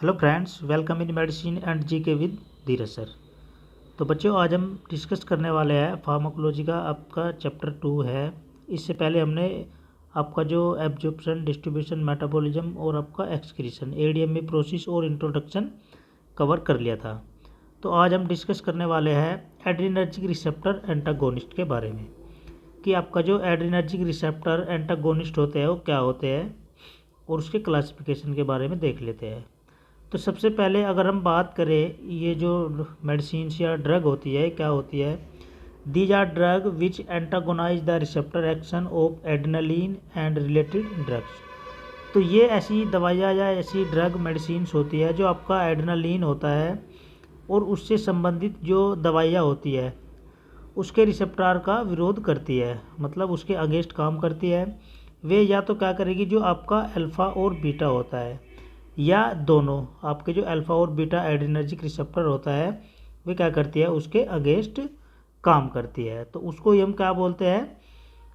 Hello friends, welcome in medicine and GK with Dheeraj sir. तो बच्चों, आज हम डिस्कस करने वाले हैं फार्माकोलॉजी का आपका चैप्टर 2 है। इससे पहले हमने आपका जो एब्जॉर्प्शन, डिस्ट्रीब्यूशन, मेटाबॉलिज्म और आपका एक्सक्रीशन एडीएमई प्रोसेस और इंट्रोडक्शन कवर कर लिया था। तो आज हम डिस्कस करने वाले हैं एड्रीनर्जिक रिसेप्टर एंटागोनिस्ट के बारे में कि आपका जो एड्रीनर्जिक रिसेप्टर एंटागोनिस्ट होते हैं वो क्या होते हैं और उसके क्लासिफिकेशन के बारे में देख लेते हैं। तो सबसे पहले अगर हम बात करें, ये जो मेडिसिन्स या ड्रग होती है क्या होती है, these are drug which antagonize the receptor action of adrenaline and related drugs. तो ये ऐसी दवाइयाँ या ऐसी ड्रग मेडिसिन्स होती है जो आपका एड्रेनालिन होता है और उससे संबंधित जो दवाइयाँ होती है उसके रिसेप्टर का विरोध करती है, मतलब उसके अगेंस्ट काम करती है। वे या तो क्या करेगी, जो आपका अल्फ़ा और बीटा होता है या दोनों, आपके जो अल्फ़ा और बीटा एड्रीनर्जिक रिसेप्टर होता है वे क्या करती है, उसके अगेंस्ट काम करती है। तो उसको हम क्या बोलते हैं,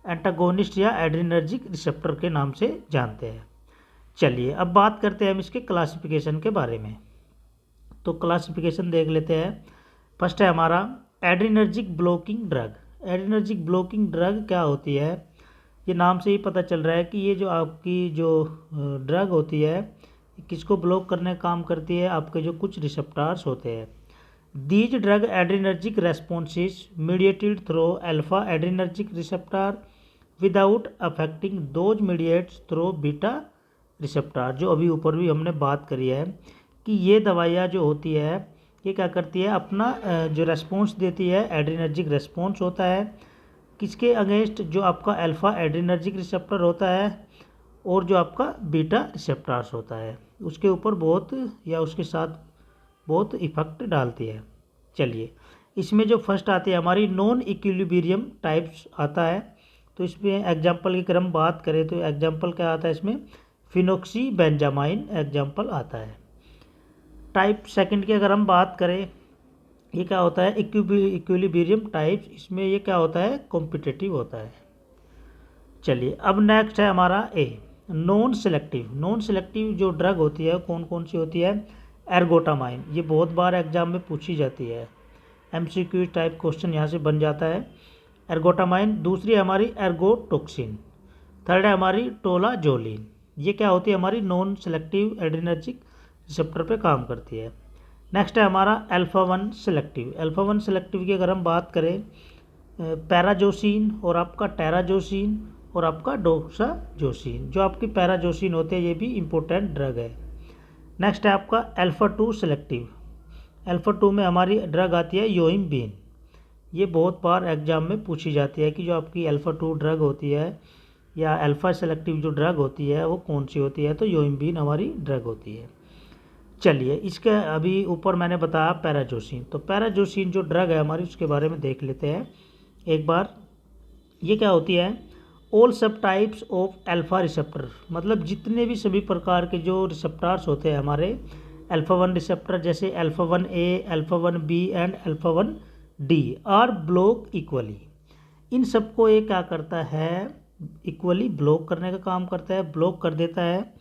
एंटागोनिस्ट या एड्रीनर्जिक रिसेप्टर के नाम से जानते हैं। चलिए अब बात करते हैं हम इसके क्लासिफिकेशन के बारे में। तो क्लासिफिकेशन देख लेते हैं। फर्स्ट है हमारा adrenergic blocking drug. Adrenergic blocking drug क्या होती है, ये नाम से ही पता चल रहा है कि ये जो आपकी जो ड्रग होती है किसको ब्लॉक करने का काम करती है, आपके जो कुछ रिसेप्टर्स होते हैं। These drug adrenergic responses mediated through alpha adrenergic receptor without affecting those mediates through beta receptor. जो अभी ऊपर भी हमने बात करी है कि ये दवाइयाँ जो होती है ये क्या करती है, अपना जो रेस्पॉन्स देती है एड्रीनर्जिक रेस्पॉन्स होता है किसके अगेंस्ट, जो आपका अल्फा एड्रीनर्जिक रिसेप्टर होता है और जो आपका बीटा रिसेप्टर्स होता है उसके ऊपर बहुत या उसके साथ बहुत इफेक्ट डालती है। चलिए इसमें जो फर्स्ट आती है हमारी नॉन इक्विलिब्रियम टाइप्स आता है। तो इसमें एग्जांपल की अगर हम बात करें तो एग्जांपल क्या आता है, इसमें फिनोक्सी बेंजामाइन एग्जांपल आता है। टाइप सेकंड की अगर हम बात करें, ये क्या होता है, इक्विलिब्रियम टाइप्स। इसमें ये क्या होता है, कॉम्पिटिटिव होता है। चलिए अब नेक्स्ट है हमारा ए, नॉन सेलेक्टिव। नॉन सेलेक्टिव जो ड्रग होती है कौन कौन सी होती है, एर्गोटामाइन। ये बहुत बार एग्जाम में पूछी जाती है, एमसीक्यू टाइप क्वेश्चन यहाँ से बन जाता है। एर्गोटामाइन। दूसरी है हमारी एर्गोटोक्सिन। थर्ड है हमारी टोलाजोलिन। ये क्या होती है, हमारी नॉन सेलेक्टिव एड्रीनर्जिक रिसेप्टर पे काम करती है। नेक्स्ट है हमारा अल्फा 1 सेलेक्टिव। अल्फा 1 सेलेक्टिव की अगर हम बात करें, पैराजोसिन और आपका टेराजोसिन और आपका डोक्साजोसिन। जो आपकी पैराजोसिन होते हैं ये भी इम्पोर्टेंट ड्रग है। नेक्स्ट है आपका अल्फा 2 सेलेक्टिव। अल्फा 2 में हमारी ड्रग आती है योइम्बिन। ये बहुत बार एग्जाम में पूछी जाती है कि जो आपकी अल्फा 2 ड्रग होती है या अल्फा सेलेक्टिव जो ड्रग होती है वो कौन सी होती है, तो योइम्बिन हमारी ड्रग होती है। चलिए इसके अभी ऊपर मैंने बताया पैराजोसिन। तो पैराजोसिन जो ड्रग है हमारी उसके बारे में देख लेते हैं एक बार। ये क्या होती है, ऑल सब टाइप्स ऑफ अल्फा रिसेप्टर, मतलब जितने भी सभी प्रकार के जो रिसेप्टर्स होते हैं हमारे अल्फा 1 रिसेप्टर, जैसे alpha 1A, alpha 1B and alpha 1D are block equally. इन सबको ये क्या करता है, इक्वली ब्लॉक करने का काम करता है, ब्लॉक कर देता है।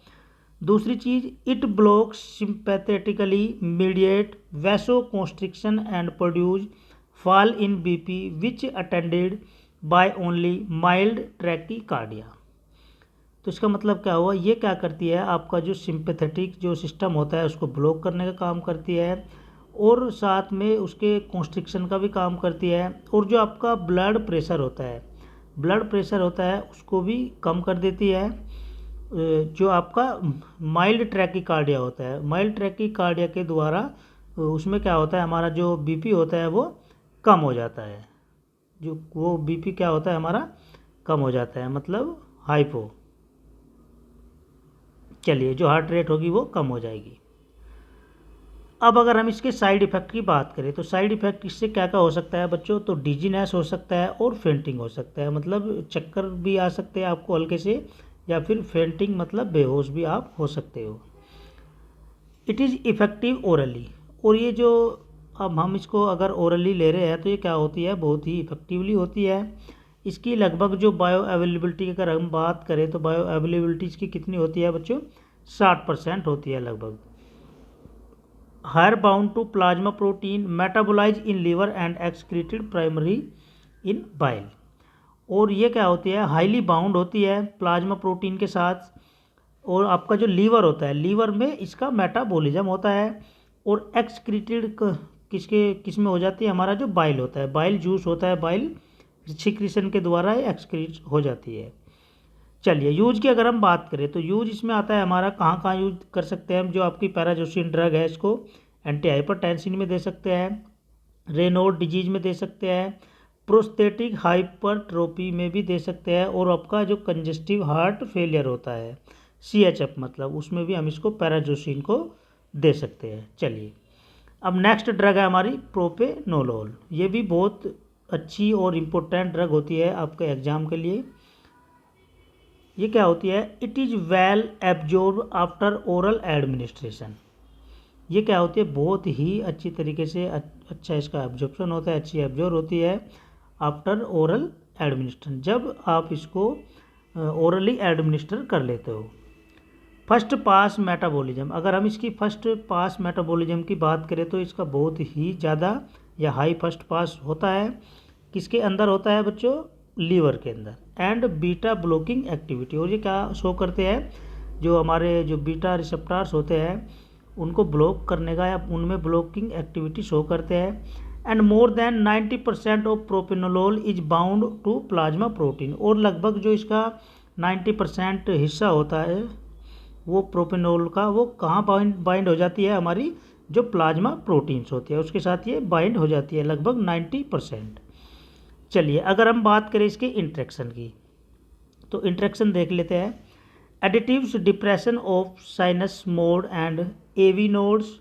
दूसरी चीज़, it blocks sympathetically mediate vasoconstriction and produce fall in BP which attended by only mild tachycardia. तो इसका मतलब क्या हुआ, ये क्या करती है, आपका जो सिंपैथेटिक जो सिस्टम होता है उसको ब्लॉक करने का काम करती है और साथ में उसके कॉन्स्ट्रिक्शन का भी काम करती है। और जो आपका ब्लड प्रेशर होता है उसको भी कम कर देती है। जो आपका माइल्ड ट्रैकीकार्डिया होता है, माइल्ड ट्रैकीकार्डिया के द्वारा उसमें क्या होता है, हमारा जो बीपी होता है वो कम हो जाता है। जो वो बीपी क्या होता है हमारा कम हो जाता है, मतलब हाइपो। चलिए जो हार्ट रेट होगी वो कम हो जाएगी। अब अगर हम इसके साइड इफ़ेक्ट की बात करें तो साइड इफ़ेक्ट इससे क्या क्या हो सकता है बच्चों, तो डिजीनेस हो सकता है और फेंटिंग हो सकता है, मतलब चक्कर भी आ सकते हैं आपको हल्के से, या फिर फेंटिंग मतलब बेहोश भी आप हो सकते हो। It is effective orally. और ये जो अब हम इसको अगर ओरली ले रहे हैं तो ये क्या होती है, बहुत ही इफ़ेक्टिवली होती है। इसकी लगभग जो बायो अवेलेबिलिटी की अगर हम बात करें तो बायो अवेलेबिलिटी इसकी कितनी होती है बच्चों, 60% होती है लगभग। Higher bound to plasma protein metabolize in liver and excreted primary in bile. और ये क्या होती है, हाईली बाउंड होती है प्लाज्मा प्रोटीन के साथ, और आपका जो लीवर होता है, लीवर में इसका मेटाबॉलिज्म होता है, और एक्सक्रीटेड किस में हो जाती है, हमारा जो बाइल होता है, बाइल जूस होता है, बाइल सिक्रीशन के द्वारा एक्सक्रीट हो जाती है। चलिए यूज की अगर हम बात करें तो यूज इसमें आता है हमारा, कहाँ कहाँ यूज कर सकते हैं हम, जो आपकी पैराजोसिन ड्रग है इसको एंटी हाइपरटेंसिन में दे सकते हैं, रेनोड डिजीज में दे सकते हैं, प्रोस्थेटिक हाइपरट्रोपी में भी दे सकते हैं, और आपका जो कंजेस्टिव हार्ट फेलियर होता है CHF मतलब, उसमें भी हम इसको पैराजोसिन को दे सकते हैं। चलिए अब नेक्स्ट ड्रग है हमारी प्रोपेनोलोल। ये भी बहुत अच्छी और इम्पोर्टेंट ड्रग होती है आपके एग्जाम के लिए। ये क्या होती है, it is well absorb after oral administration. ये क्या होती है, बहुत ही अच्छी तरीके से अच्छा इसका एब्जॉर्प्शन होता है, अच्छी एब्जॉर्ब होती है आफ्टर ओरल एडमिनिस्ट्रेशन, जब आप इसको ओरली एडमिनिस्टर कर लेते हो। फर्स्ट पास मेटाबॉलिज्म, अगर हम इसकी फर्स्ट पास मेटाबॉलिज्म की बात करें तो इसका बहुत ही ज़्यादा या हाई फर्स्ट पास होता है, किसके अंदर होता है बच्चों, लीवर के अंदर, एंड बीटा ब्लॉकिंग एक्टिविटी। और ये क्या शो करते हैं, जो हमारे जो बीटा रिसेप्टर्स होते हैं उनको ब्लॉक करने का या उनमें ब्लॉकिंग एक्टिविटी शो करते हैं। And more than 90% of propranolol is bound to plasma protein, और लगभग जो इसका 90% हिस्सा होता है वो प्रोपेनोल का, वो कहाँ बाइंड हो जाती है, हमारी जो प्लाज्मा प्रोटीन्स होती है उसके साथ ये बाइंड हो जाती है लगभग 90%। चलिए अगर हम बात करें इसके इंट्रैक्शन की तो इंट्रैक्शन देख लेते हैं। Additives depression of sinus node and AV nodes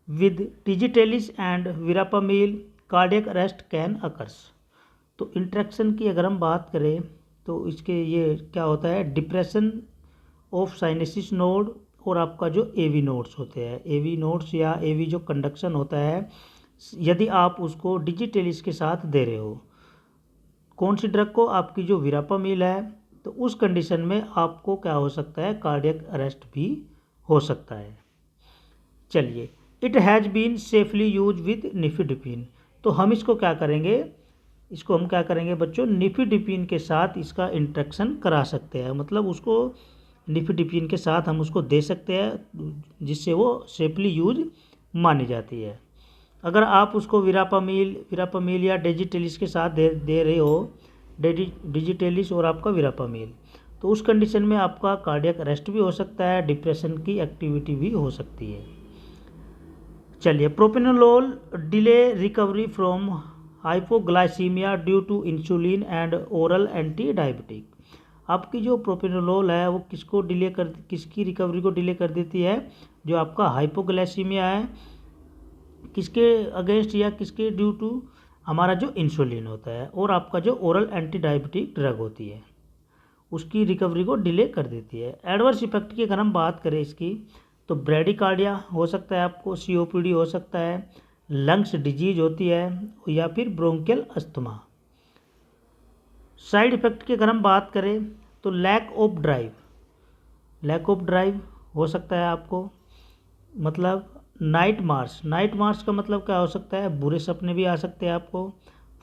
with digitalis and verapamil cardiac arrest can occurs. तो इंट्रैक्शन की अगर हम बात करें तो इसके ये क्या होता है, डिप्रेशन ऑफ साइनेसिस नोड, और आपका जो एवी नोड्स होते हैं, एवी नोड्स या एवी जो कंडक्शन होता है, यदि आप उसको डिजिटेलिस के साथ दे रहे हो, कौन सी ड्रग को, आपकी जो विरापामिल है, तो उस कंडीशन में आपको क्या हो सकता है, कार्डियक अरेस्ट भी हो सकता है। चलिए it has been safely use with nifedipine. तो हम इसको क्या करेंगे, इसको हम क्या करेंगे बच्चों, निफिडिपिन के साथ इसका इंट्रैक्शन करा सकते हैं, मतलब उसको निफिडिपिन के साथ हम उसको दे सकते हैं जिससे वो सेफली यूज मानी जाती है। अगर आप उसको विरापामिल या डिजिटेलिस के साथ दे रहे हो, डिजिटेलिस और आपका विरापामिल, तो उस कंडीशन में आपका कार्डियक अरेस्ट भी हो सकता है, डिप्रेशन की एक्टिविटी भी हो सकती है। चलिए propranolol delay recovery from hypoglycemia due to insulin and oral anti diabetic. आपकी जो प्रोपेनोलोल है वो किसकी रिकवरी को डिले कर देती है, जो आपका हाइपोग्लाइसीमिया है, किसके अगेंस्ट या किसके ड्यू टू, हमारा जो इंसुलिन होता है और आपका जो ओरल एंटी डायबिटिक ड्रग होती है उसकी रिकवरी को डिले कर देती है। एडवर्स इफेक्ट की अगर हम बात करें इसकी तो ब्रेडिकार्डिया हो सकता है आपको, COPD हो सकता है, लंग्स डिजीज होती है, या फिर ब्रोंकियल अस्थमा। साइड इफ़ेक्ट की अगर हम बात करें तो लैक ऑफ ड्राइव हो सकता है आपको, मतलब नाइट मार्च का मतलब क्या हो सकता है, बुरे सपने भी आ सकते हैं आपको,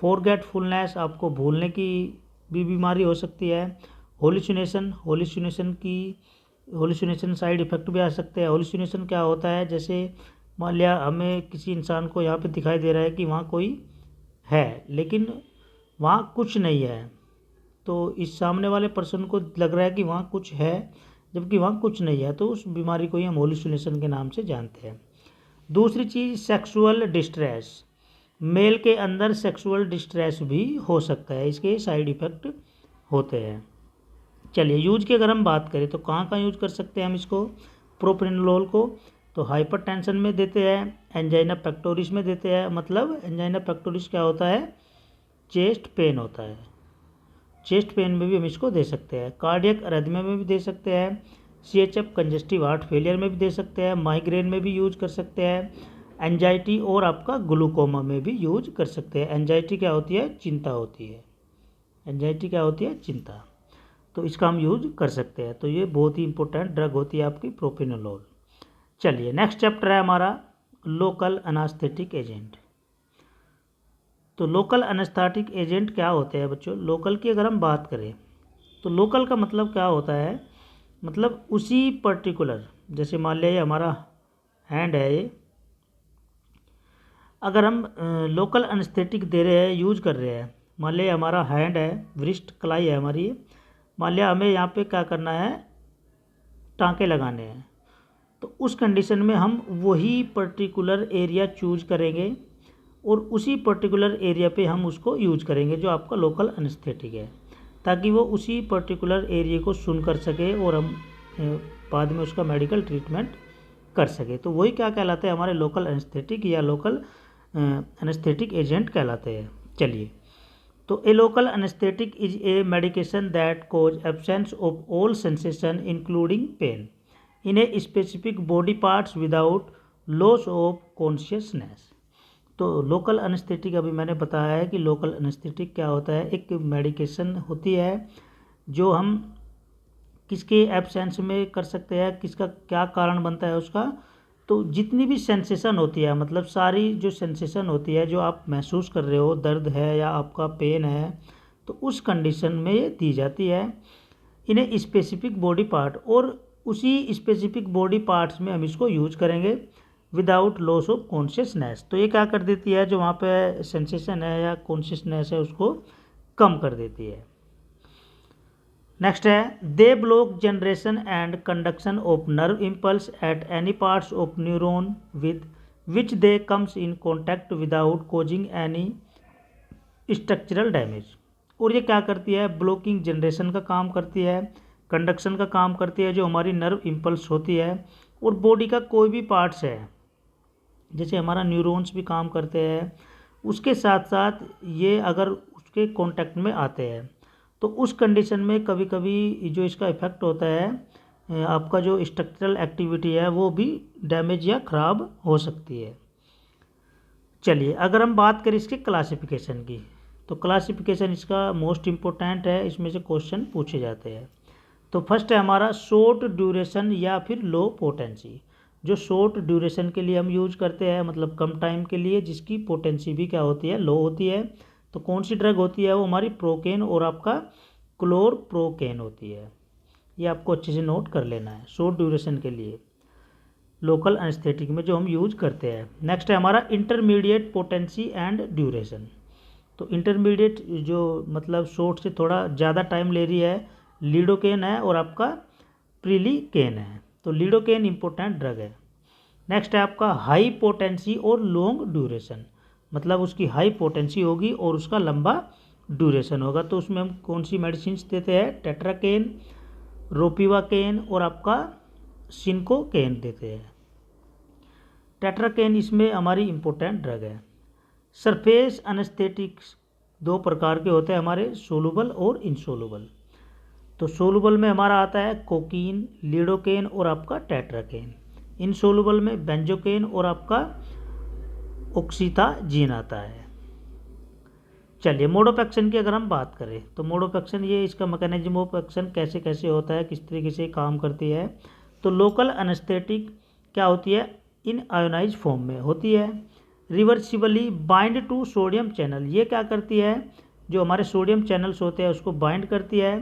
फॉरगेटफुलनेस, आपको भूलने की भी बीमारी हो सकती है, होलिसिनेशन साइड इफ़ेक्ट भी आ सकते हैं। होलिसिनेशन क्या होता है, जैसे मान लिया हमें किसी इंसान को यहाँ पे दिखाई दे रहा है कि वहाँ कोई है लेकिन वहाँ कुछ नहीं है, तो इस सामने वाले पर्सन को लग रहा है कि वहाँ कुछ है जबकि वहाँ कुछ नहीं है, तो उस बीमारी को ही हम होलिसिनेशन के नाम से जानते हैं। दूसरी चीज़ सेक्सुअल डिस्ट्रेस, मेल के अंदर सेक्सुअल डिस्ट्रेस भी हो सकता है, इसके साइड इफ़ेक्ट होते हैं। चलिए यूज की अगर हम बात करें तो कहाँ कहाँ यूज कर सकते हैं हम इसको, प्रोपेनोलोल को, तो हाइपरटेंशन में देते हैं, एंजाइना पेक्टोरिस में देते हैं, मतलब एंजाइना पेक्टोरिस क्या होता है, चेस्ट पेन होता है, चेस्ट पेन में भी हम इसको दे सकते हैं, कार्डियक अरिथमिया में भी दे सकते हैं, CHF कंजेस्टिव हार्ट फेलियर में भी दे सकते हैं, माइग्रेन में भी यूज कर सकते हैं, एंजाइटी और आपका ग्लूकोमा में भी यूज कर सकते हैं। एंजाइटी क्या होती है, चिंता होती है, एंजाइटी क्या होती है, चिंता, तो इसका हम यूज कर सकते हैं। तो ये बहुत ही इंपॉर्टेंट ड्रग होती है आपकी प्रोपेनोलोल। चलिए नेक्स्ट चैप्टर है हमारा लोकल एनास्थेटिक एजेंट। तो लोकल एनास्थेटिक एजेंट क्या होते हैं बच्चों? लोकल की अगर हम बात करें तो लोकल का मतलब क्या होता है, मतलब उसी पर्टिकुलर, जैसे मान लिया ये हमारा हैंड है, ये अगर हम लोकल एनेस्थेटिक दे रहे हैं, यूज कर रहे हैं, मान लिया हमारा हैंड है, वृष्ट कलाई है हमारी, मान लिया हमें यहाँ पे क्या करना है, टाँके लगाने हैं, तो उस कंडीशन में हम वही पर्टिकुलर एरिया चूज करेंगे और उसी पर्टिकुलर एरिया पे हम उसको यूज करेंगे जो आपका लोकल एनेस्थेटिक है, ताकि वो उसी पर्टिकुलर एरिया को सुन कर सके और हम बाद में उसका मेडिकल ट्रीटमेंट कर सके। तो वही क्या कहलाते हैं, हमारे लोकल एनेस्थेटिक या लोकल एनेस्थेटिक एजेंट कहलाते हैं। चलिए, तो a local anaesthetic is a medication that cause absence of all sensation including pain in a specific body parts without loss of consciousness. तो लोकल एनेस्थेटिक अभी मैंने बताया है कि लोकल एनेस्थेटिक क्या होता है, एक मेडिकेशन होती है जो हम किसके एब्सेंस में कर सकते हैं, किसका क्या कारण बनता है उसका, तो जितनी भी सेंसेशन होती है, मतलब सारी जो सेंसेशन होती है जो आप महसूस कर रहे हो, दर्द है या आपका पेन है, तो उस कंडीशन में ये दी जाती है इन्हें स्पेसिफिक बॉडी पार्ट, और उसी स्पेसिफिक बॉडी पार्ट्स में हम इसको यूज करेंगे विदाउट लॉस ऑफ कॉन्शियसनेस। तो ये क्या कर देती है, जो वहाँ पे सेंसेशन है या कॉन्शियसनेस है उसको कम कर देती है। नेक्स्ट है, they block generation and conduction of nerve impulse at any parts of neuron with which they comes in contact without causing any structural damage. और ये क्या करती है, ब्लॉकिंग जनरेशन का काम करती है, कंडक्शन का काम करती है, जो हमारी नर्व इम्पल्स होती है, और बॉडी का कोई भी पार्ट्स है, जैसे हमारा न्यूरॉन्स भी काम करते हैं, उसके साथ साथ ये अगर उसके कांटेक्ट में आते हैं तो उस कंडीशन में कभी कभी जो इसका इफ़ेक्ट होता है, आपका जो स्ट्रक्चरल एक्टिविटी है वो भी डैमेज या ख़राब हो सकती है। चलिए, अगर हम बात करें इसके क्लासिफिकेशन की, तो क्लासिफिकेशन इसका मोस्ट इम्पोर्टेंट है, इसमें से क्वेश्चन पूछे जाते हैं। तो फर्स्ट है हमारा शॉर्ट ड्यूरेशन या फिर लो पोटेंसी। जो शॉर्ट ड्यूरेशन के लिए हम यूज करते हैं, मतलब कम टाइम के लिए, जिसकी पोटेंसी भी क्या होती है, लो होती है, तो कौन सी ड्रग होती है, वो हमारी प्रोकेन और आपका क्लोरप्रोकेन होती है। ये आपको अच्छे से नोट कर लेना है, शॉर्ट ड्यूरेशन के लिए लोकल एनेस्थेटिक में जो हम यूज करते हैं। नेक्स्ट है हमारा इंटरमीडिएट पोटेंसी एंड ड्यूरेशन। तो इंटरमीडिएट जो मतलब शॉर्ट से थोड़ा ज़्यादा टाइम ले रही है, लीडोकेन है और आपका प्रिलिकेन है। तो लीडोकेन इंपॉर्टेंट ड्रग है। नेक्स्ट है आपका हाई पोटेंसी और लॉन्ग ड्यूरेशन, मतलब उसकी हाई पोटेंसी होगी और उसका लंबा ड्यूरेशन होगा। तो उसमें हम कौन सी मेडिसिन देते हैं, टेट्राकेन, रोपिवाकेन और आपका सिनकोकेन देते हैं। टेट्राकेन इसमें हमारी इम्पोर्टेंट ड्रग है। सरफेस एनेस्थेटिक्स दो प्रकार के होते हैं हमारे, सोलुबल और इनसोलुबल। तो सोलुबल में हमारा आता है कोकीन, लीडोकेन और आपका टेट्राकेन। इनसोलुबल में बेंजोकेन और आपका ऑक्सीताजीन आता है। चलिए, मोड ऑफ एक्शन की अगर हम बात करें तो मोड ऑफ एक्शन, ये इसका मैकेनिज्म ऑफ एक्शन कैसे कैसे होता है, किस तरीके से काम करती है। तो लोकल एनेस्थेटिक क्या होती है, इन आयोनाइज फॉर्म में होती है, reversibly bind to sodium channel. ये क्या करती है, जो हमारे सोडियम चैनल्स होते हैं उसको बाइंड करती है,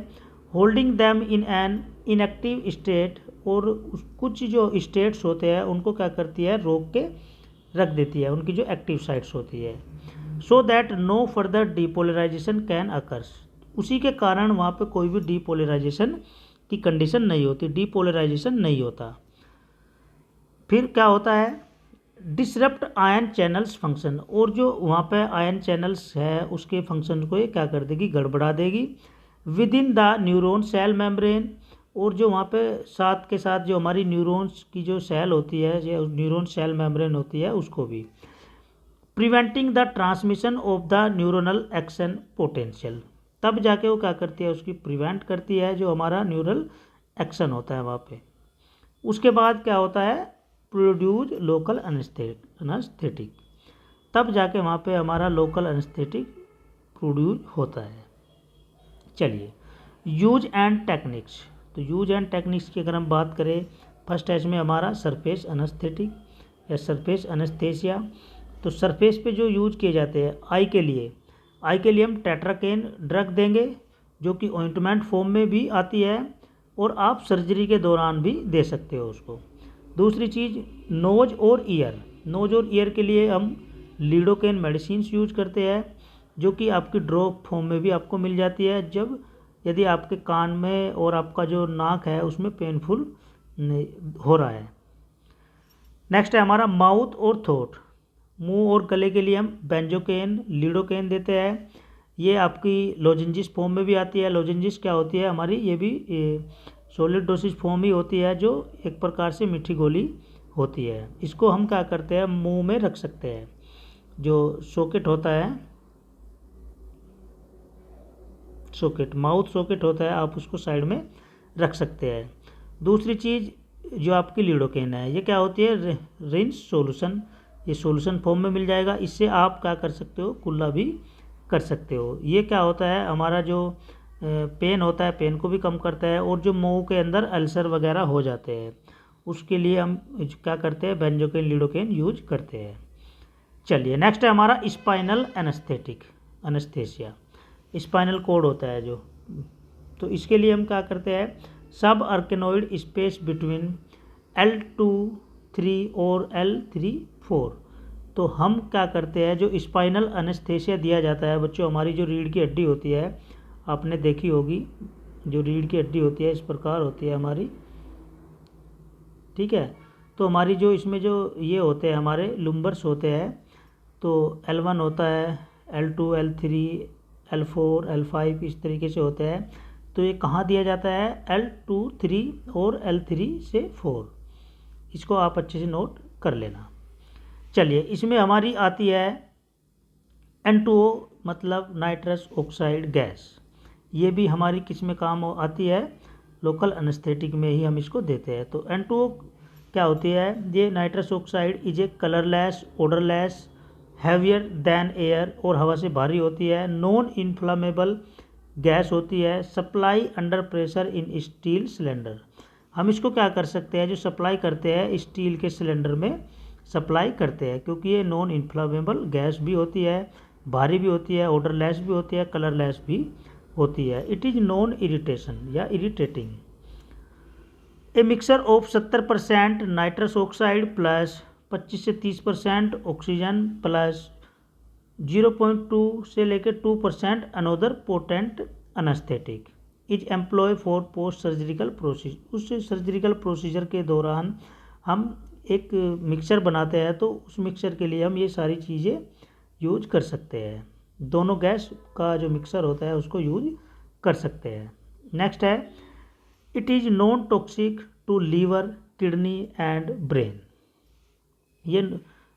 holding them in an inactive state, और कुछ जो स्टेट्स होते हैं उनको क्या करती है, रोक के रख देती है, उनकी जो एक्टिव साइट्स होती है, so that no further depolarization can occurs. उसी के कारण वहाँ पे कोई भी डीपोलराइजेशन की कंडीशन नहीं होती, डीपोलराइजेशन नहीं होता। फिर क्या होता है, डिसरप्ट आयन चैनल्स फंक्शन, और जो वहाँ पे आयन चैनल्स है उसके फंक्शन को ये क्या कर देगी, गड़बड़ा देगी within the neuron cell membrane. और जो वहाँ पे साथ के साथ जो हमारी न्यूरॉन्स की जो सेल होती है, जो न्यूरॉन सेल मेम्ब्रेन होती है, उसको भी preventing the transmission of the neuronal action potential. तब जाके वो क्या करती है, उसकी प्रिवेंट करती है जो हमारा न्यूरल एक्शन होता है वहाँ पे। उसके बाद क्या होता है, प्रोड्यूज लोकल एनेस्थेटिक, तब जाके वहाँ पे हमारा लोकल एनेस्थेटिक प्रोड्यूस होता है। चलिए, यूज एंड टेक्निक्स। तो यूज एंड टेक्निक्स की अगर हम बात करें, फर्स्ट है इसमें हमारा सरफेस एनेस्थेटिक, या सरफेस एनेस्थीसिया। तो सरफेस पे जो यूज किए जाते हैं आई के लिए हम टेट्राकेन ड्रग देंगे जो कि ऑइंटमेंट फॉर्म में भी आती है और आप सर्जरी के दौरान भी दे सकते हो उसको। दूसरी चीज़ नोज और ईयर के लिए हम लीडोकेन मेडिसिन्स यूज करते हैं जो कि आपकी ड्रॉप फॉर्म में भी आपको मिल जाती है जब यदि आपके कान में और आपका जो नाक है उसमें पेनफुल हो रहा है। नेक्स्ट है हमारा माउथ और थ्रोट, मुंह और गले के लिए हम बेंजोकेन लीडोकेन देते हैं। ये आपकी लोजेंजिस फॉर्म में भी आती है। लोजेंजिस क्या होती है हमारी, ये भी सॉलिड डोसेज फॉर्म ही होती है जो एक प्रकार से मीठी गोली होती है। इसको हम क्या करते हैं मुंह में रख सकते हैं, जो सॉकेट होता है, सॉकेट माउथ सॉकेट होता है, आप उसको साइड में रख सकते हैं। दूसरी चीज़ जो आपकी लीडोकेन है ये क्या होती है रिंस सॉल्यूशन, ये सॉल्यूशन फॉर्म में मिल जाएगा। इससे आप क्या कर सकते हो कुल्ला भी कर सकते हो। ये क्या होता है हमारा जो पेन होता है पेन को भी कम करता है और जो मुंह के अंदर अल्सर वगैरह हो जाते हैं उसके लिए हम क्या करते हैं बेंजोकेन लीडोकेन यूज करते हैं। चलिए नेक्स्ट है हमारा स्पाइनल एनेस्थीसिया, स्पाइनल कोड होता है जो, तो इसके लिए हम क्या करते हैं सब आर्केनोइड स्पेस बिटवीन L2-3 और L3-4। तो हम क्या करते हैं जो स्पाइनल एनेस्थीसिया दिया जाता है बच्चों, हमारी जो रीढ़ की हड्डी होती है आपने देखी होगी, जो रीढ़ की हड्डी होती है इस प्रकार होती है हमारी, ठीक है। तो हमारी जो इसमें जो ये होते हैं हमारे लुम्बर्स होते हैं, तो L1 होता है, L2, L3, L4, L5 इस तरीके से होते हैं। तो ये कहाँ दिया जाता है L2, 3 और L3 से 4, इसको आप अच्छे से नोट कर लेना। चलिए इसमें हमारी आती है N2O मतलब नाइट्रस ऑक्साइड गैस, ये भी हमारी किस में काम आती है लोकल एनेस्थेटिक में ही हम इसको देते हैं। तो N2O क्या होती है, ये nitrous oxide is a colourless odourless heavier than air और हवा से भारी होती है, नॉन इन्फ्लामेबल गैस होती है, supply under pressure in steel cylinder. हम इसको क्या कर सकते हैं जो सप्लाई करते हैं स्टील के सिलेंडर में सप्लाई करते हैं क्योंकि ये नॉन इन्फ्लामेबल गैस भी होती है, भारी भी होती है, ओडरलेस भी होती है, कलरलेस भी होती है। इट इज़ नॉन इरिटेशन या irritating. A mixer of 70% nitrous oxide plus 25 से 30% ऑक्सीजन प्लस 0.2 से लेकर 2% another potent anaesthetic is employ for post surgical procedure. उस सर्जिकल प्रोसीजर के दौरान हम एक मिक्सर बनाते हैं तो उस मिक्सर के लिए हम ये सारी चीज़ें यूज कर सकते हैं, दोनों गैस का जो मिक्सर होता है उसको यूज कर सकते हैं। नेक्स्ट है it is non toxic to liver kidney and brain. ये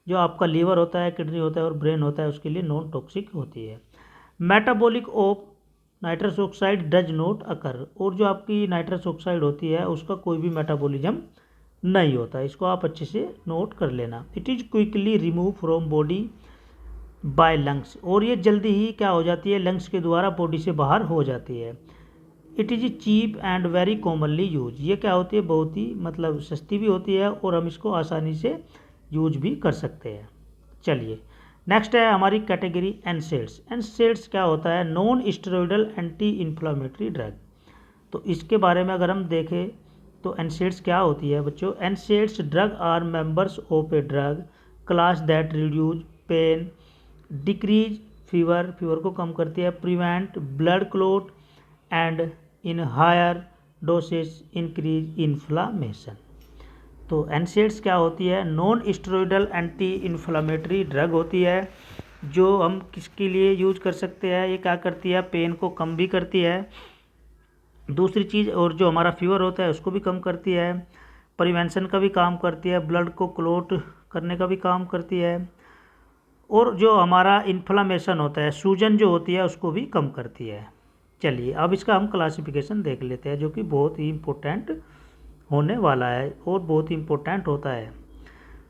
जो आपका लीवर होता है, किडनी होता है और ब्रेन होता है उसके लिए नॉन टॉक्सिक होती है। Metabolic of nitrous oxide does not occur, और जो आपकी नाइट्रस ऑक्साइड होती है उसका कोई भी मेटाबॉलिज्म नहीं होता, इसको आप अच्छे से नोट कर लेना। It is quickly remove from body by lungs, और ये जल्दी ही क्या हो जाती है लंग्स के द्वारा बॉडी से बाहर हो जाती है। It is cheap and very commonly use, ये क्या होती है बहुत ही मतलब सस्ती भी होती है और हम इसको आसानी से यूज भी कर सकते हैं। चलिए नेक्स्ट है हमारी कैटेगरी एनसेड्स। एनसेड्स क्या होता है non steroidal anti inflammatory drug. तो इसके बारे में अगर हम देखें तो एनसेड्स क्या होती है बच्चों, NSAIDs drug are members of a drug class that reduce pain, decrease fever को कम करती है, prevent blood clot and in higher dosage increase inflammation. तो एनसेड्स क्या होती है non steroidal anti inflammatory drug होती है जो हम किसके लिए यूज कर सकते हैं, ये क्या करती है पेन को कम भी करती है, दूसरी चीज़ और जो हमारा फीवर होता है उसको भी कम करती है, प्रिवेंशन का भी काम करती है, ब्लड को क्लॉट करने का भी काम करती है, और जो हमारा इन्फ्लामेशन होता है सूजन जो होती है उसको भी कम करती है। चलिए अब इसका हम क्लासिफिकेशन देख लेते हैं जो कि बहुत ही इम्पोर्टेंट होने वाला है और बहुत ही इम्पोर्टेंट होता है।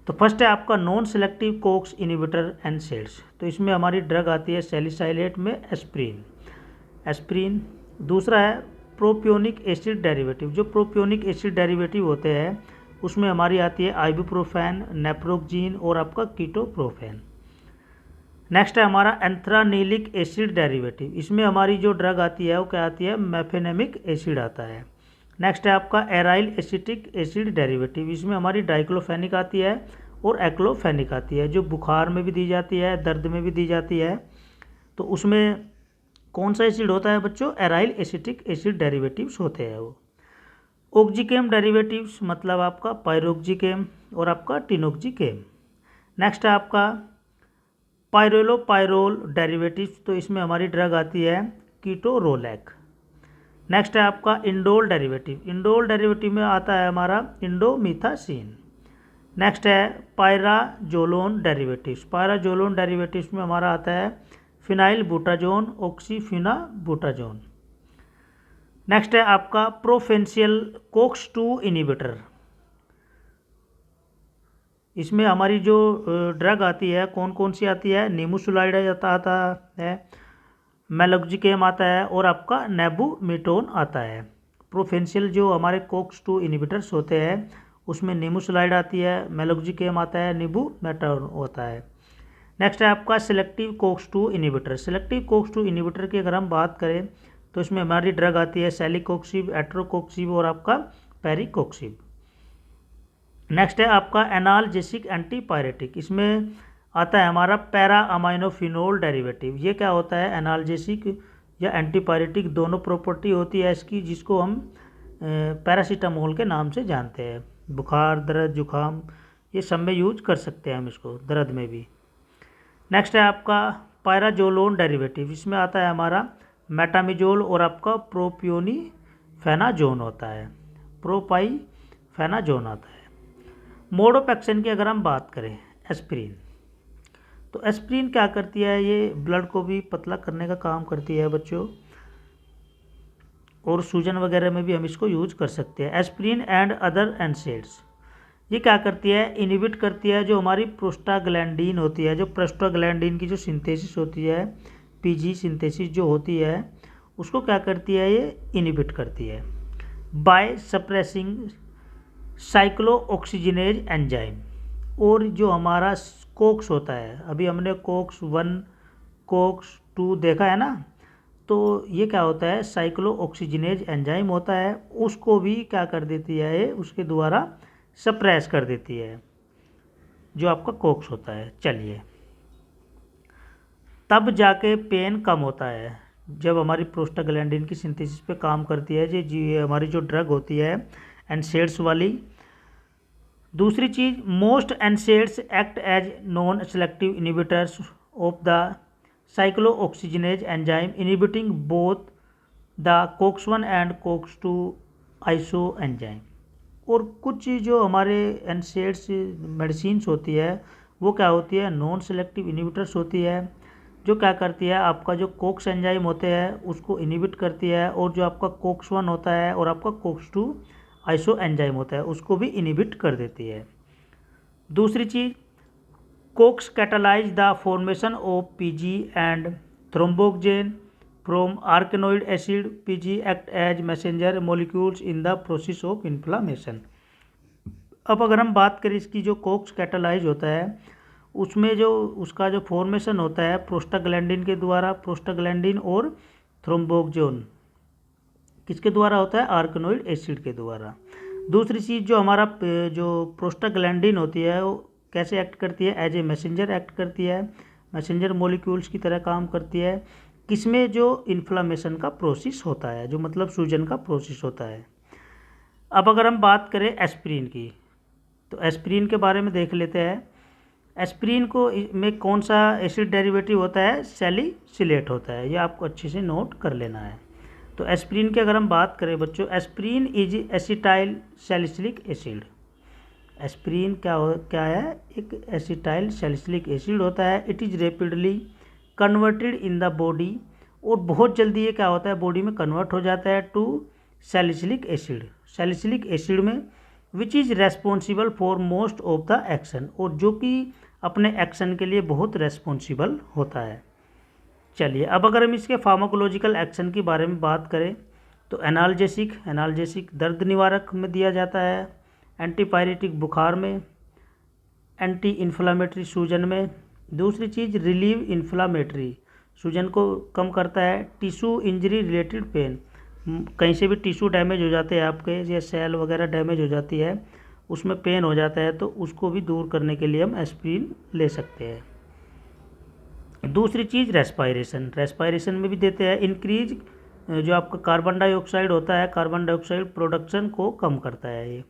तो फर्स्ट है आपका non selective Cokes inhibitor NSAIDs. तो इसमें हमारी ड्रग आती है सैलिसाइलेट में एस्प्रिन। दूसरा है प्रोपियोनिक एसिड डेरिवेटिव। जो प्रोपियोनिक एसिड डेरिवेटिव होते हैं उसमें हमारी आती है आइबुप्रोफेन, नेप्रोक्जीन और आपका कीटोप्रोफेन। नेक्स्ट है हमारा एंथ्रानीलिक एसिड डेरिवेटिव। इसमें हमारी जो ड्रग आती है वो क्या आती है, मेफेनेमिक एसिड आता है। नेक्स्ट है आपका एराइल एसिटिक एसिड डेरिवेटिव। इसमें हमारी डाइक्लोफेनिक आती है और एक्लोफेनिक आती है, जो बुखार में भी दी जाती है, दर्द में भी दी जाती है। तो उसमें कौन सा एसिड होता है बच्चों, एराइल एसिटिक एसिड डेरिवेटिव्स होते हैं वो। ऑक्जीकेम डेरिवेटिव्स मतलब आपका पायरोक्जीकेम और आपका टिनोक्जीकेम। नेक्स्ट है आपका पायरोलोपायरोल डेरिवेटिव्स। तो इसमें हमारी ड्रग आती है कीटोरोलैक। नेक्स्ट है आपका इंडोल डेरिवेटिव। इंडोल डेरिवेटिव में आता है हमारा इंडोमिथासिन। नेक्स्ट है पायराजोलोन डेरिवेटिव्स। पायराजोलोन डेरिवेटिव्स में हमारा आता है फिनाइल बुटाजोन, ऑक्सीफिनाबुटाजोन। नेक्स्ट है आपका प्रोफेंशियल कोक्स 2 इनिबिटर। इसमें हमारी जो ड्रग आती है कौन कौन सी आती है, निमुसुलाइड आता है, मेलोक्जिकेम आता है और आपका नेबुमिटोन आता है। प्रोफेंशियल जो हमारे कोक्स 2 इनिबिटर्स होते हैं उसमें निमुसुलाइड आती है, मेलोक्जिकेम आता है, नेबुमिटोन होता है। नेक्स्ट है आपका selective Cokes 2 inhibitor. Selective Cokes 2 inhibitor की अगर हम बात करें तो इसमें हमारी ड्रग आती है सेलिकोक्सिब, एट्रोकोक्सिब और आपका पेरिकोक्सिब। नेक्स्ट है आपका एनाल्जेसिक एंटीपायरेटिक। इसमें आता है हमारा पैरा अमाइनोफिनोल डेरिवेटिव। ये क्या होता है, एनाल्जेसिक या एंटीपायरेटिक दोनों प्रॉपर्टी होती है इसकी, जिसको हम पैरासीटामोल के नाम से जानते हैं। बुखार, दर्द, जुकाम ये सब में यूज कर सकते हैं हम इसको, दर्द में भी। नेक्स्ट है आपका पायराजोलोन डेरिवेटिव। इसमें आता है हमारा मेटामिजोल और आपका प्रोपियोनीफेनाजोन होता है, प्रोपाइफेनाजोन आता है। मोड ऑफ एक्शन की अगर हम बात करें, एस्पिरिन। तो एस्पिरिन क्या करती है, ये ब्लड को भी पतला करने का काम करती है बच्चों, और सूजन वगैरह में भी हम इसको यूज कर सकते हैं। एस्पिरिन एंड अदर एनसेड्स ये क्या करती है, इनिबिट करती है जो हमारी प्रोस्टाग्लैंडीन होती है। जो प्रोस्टाग्लैंडीन की जो सिंथेसिस होती है, पीजी सिंथेसिस जो होती है, उसको क्या करती है, ये इनिबिट करती है बाय सप्रेसिंग साइक्लोऑक्सीजिनेज एंजाइम। और जो हमारा कोक्स होता है, अभी हमने कोक्स 1 कोक्स 2 देखा है ना, तो ये क्या होता है, साइक्लोऑक्सीजिनेज एंजाइम होता है, उसको भी क्या कर देती है, ये उसके द्वारा सप्रेस कर देती है जो आपका कोक्स होता है। चलिए, तब जाके पेन कम होता है जब हमारी प्रोस्टाग्लैंडिन की सिंथेसिस पे काम करती है जी हमारी जो ड्रग होती है एनसेड्स वाली। दूसरी चीज़, most NSAIDs act as non selective inhibitors of the cyclooxygenase enzyme inhibiting both the COX 1 and COX 2 isoenzyme. और कुछ जो हमारे एनसेड्स मेडिसिन्स होती है वो क्या होती है, नॉन सेलेक्टिव इनिबिटर्स होती है, जो क्या करती है, आपका जो कोक्स एंजाइम होते हैं उसको इनिबिट करती है, और जो आपका कोक्स 1 होता है और आपका कोक्स 2 आइसो एंजाइम होता है उसको भी इनिबिट कर देती है। दूसरी चीज़, COX catalyse the formation of PG and thromboxane from आर्केनोइड acid. PG act as messenger molecules in the process of inflammation. अब अगर हम बात करें इसकी, जो कोक्स कैटालाइज होता है उसमें जो उसका जो फॉर्मेशन होता है प्रोस्टाग्लैंडिन के द्वारा, प्रोस्टाग्लैंडिन और थ्रोम्बोक्सेन किसके द्वारा होता है, आर्केनोइड एसिड के द्वारा। दूसरी चीज़, जो हमारा जो प्रोस्टाग्लैंडिन होती है वो कैसे एक्ट करती है, एज ए मैसेंजर एक्ट करती है, मैसेंजर मॉलिक्यूल्स की तरह काम करती है, किसमें, जो इन्फ्लामेशन का प्रोसेस होता है, जो मतलब सूजन का प्रोसेस होता है। अब अगर हम बात करें एस्पिरिन की, तो एस्पिरिन के बारे में देख लेते हैं। एस्पिरिन को में कौन सा एसिड डेरिवेटिव होता है, सैलिसिलेट होता है, ये आपको अच्छे से नोट कर लेना है। तो एस्पिरिन की अगर हम बात करें बच्चों, aspirin is acetyl salicylic acid. Aspirin क्या है, एक एसिटाइल सैलिसिलिक एसिड होता है। It is rapidly converted in the body, और बहुत जल्दी ये क्या होता है, बॉडी में कन्वर्ट हो जाता है to salicylic acid, salicylic acid में, which is responsible for most of the action, और जो कि अपने एक्शन के लिए बहुत रेस्पॉन्सिबल होता है। चलिए, अब अगर हम इसके फार्माकोलॉजिकल एक्शन के बारे में बात करें तो एनाल्जेसिक दर्द निवारक में दिया जाता है। एंटीपायरेटिक बुखार में, एंटी इन्फ्लामेटरी सूजन में। दूसरी चीज़ रिलीव इन्फ्लामेटरी, सूजन को कम करता है। टिश्यू इंजरी रिलेटेड पेन, कहीं से भी टिश्यू डैमेज हो जाते हैं आपके, या सेल वगैरह डैमेज हो जाती है, उसमें पेन हो जाता है, तो उसको भी दूर करने के लिए हम एस्पिरिन ले सकते हैं। दूसरी चीज़ रेस्पायरेशन, रेस्पायरेशन में भी देते हैं। इंक्रीज जो आपका कार्बन डाइऑक्साइड होता है, कार्बन डाइऑक्साइड प्रोडक्शन को कम करता है। ये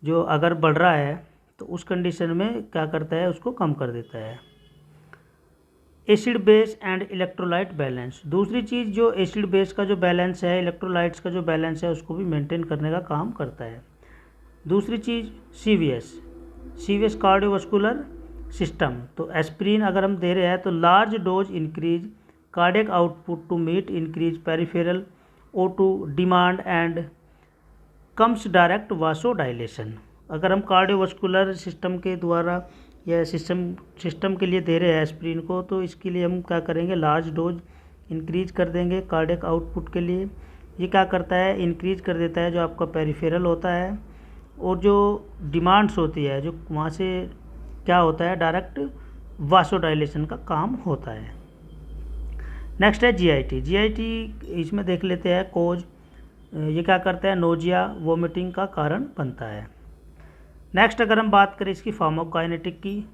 जो अगर बढ़ रहा है तो उस कंडीशन में क्या करता है, उसको कम कर देता है। Acid base and electrolyte balance, दूसरी चीज़ जो एसिड बेस का जो बैलेंस है, इलेक्ट्रोलाइट्स का जो बैलेंस है, उसको भी मेंटेन करने का काम करता है। दूसरी चीज़ सीवीएस कार्डियोवास्कुलर सिस्टम, तो एस्पिरिन अगर हम दे रहे हैं तो large dose increase cardiac output to meet increase peripheral O2 demand and comes direct vasodilation. अगर हम कार्डियोवास्कुलर सिस्टम के द्वारा या सिस्टम के लिए दे रहे हैं एस्पिरिन को, तो इसके लिए हम क्या करेंगे, लार्ज डोज इंक्रीज कर देंगे कार्डियक आउटपुट के लिए। ये क्या करता है, इंक्रीज कर देता है जो आपका पेरिफेरल होता है, और जो डिमांड्स होती है, जो वहाँ से क्या होता है, डायरेक्ट वासोडाइलेशन का काम होता है। नेक्स्ट है जीआईटी, इसमें देख लेते हैं कोज। ये क्या करता है, नोजिया वोमिटिंग का कारण बनता है। नेक्स्ट अगर हम बात करें इसकी फार्माकोकाइनेटिक की,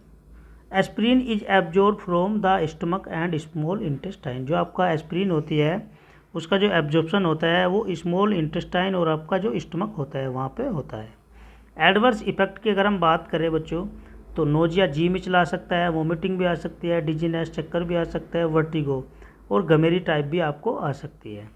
aspirin is absorb from the stomach and small intestine, जो आपका एस्पिरिन होती है उसका जो एब्जॉर्प्शन होता है वो स्मॉल इंटेस्टाइन और आपका जो स्टमक होता है वहाँ पे होता है। एडवर्स इफेक्ट की अगर हम बात करें बच्चों, तो नोजिया जी में चला सकता है, वोमिटिंग भी आ सकती है, डिजीनेस चक्कर भी आ सकता है, वर्टिगो और गमेरी टाइप भी आपको आ सकती है।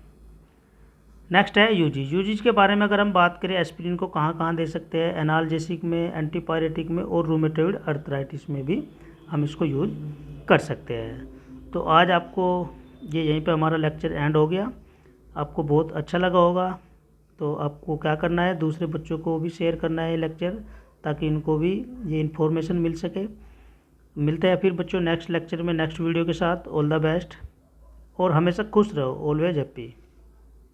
नेक्स्ट है यूजीज के बारे में अगर हम बात करें, एस्पिरिन को कहाँ कहाँ दे सकते हैं, एनाल्जेसिक में, एंटीपायरेटिक में और रूमेटॉइड अर्थराइटिस में भी हम इसको यूज कर सकते हैं। तो आज आपको ये यहीं पे हमारा लेक्चर एंड हो गया। आपको बहुत अच्छा लगा होगा, तो आपको क्या करना है, दूसरे बच्चों को भी शेयर करना है ये लेक्चर, ताकि इनको भी ये इन्फॉर्मेशन मिल सके। मिलते हैं फिर बच्चों नेक्स्ट लेक्चर में नेक्स्ट वीडियो के साथ। ऑल द बेस्ट और हमेशा खुश रहो, ऑलवेज हैप्पी।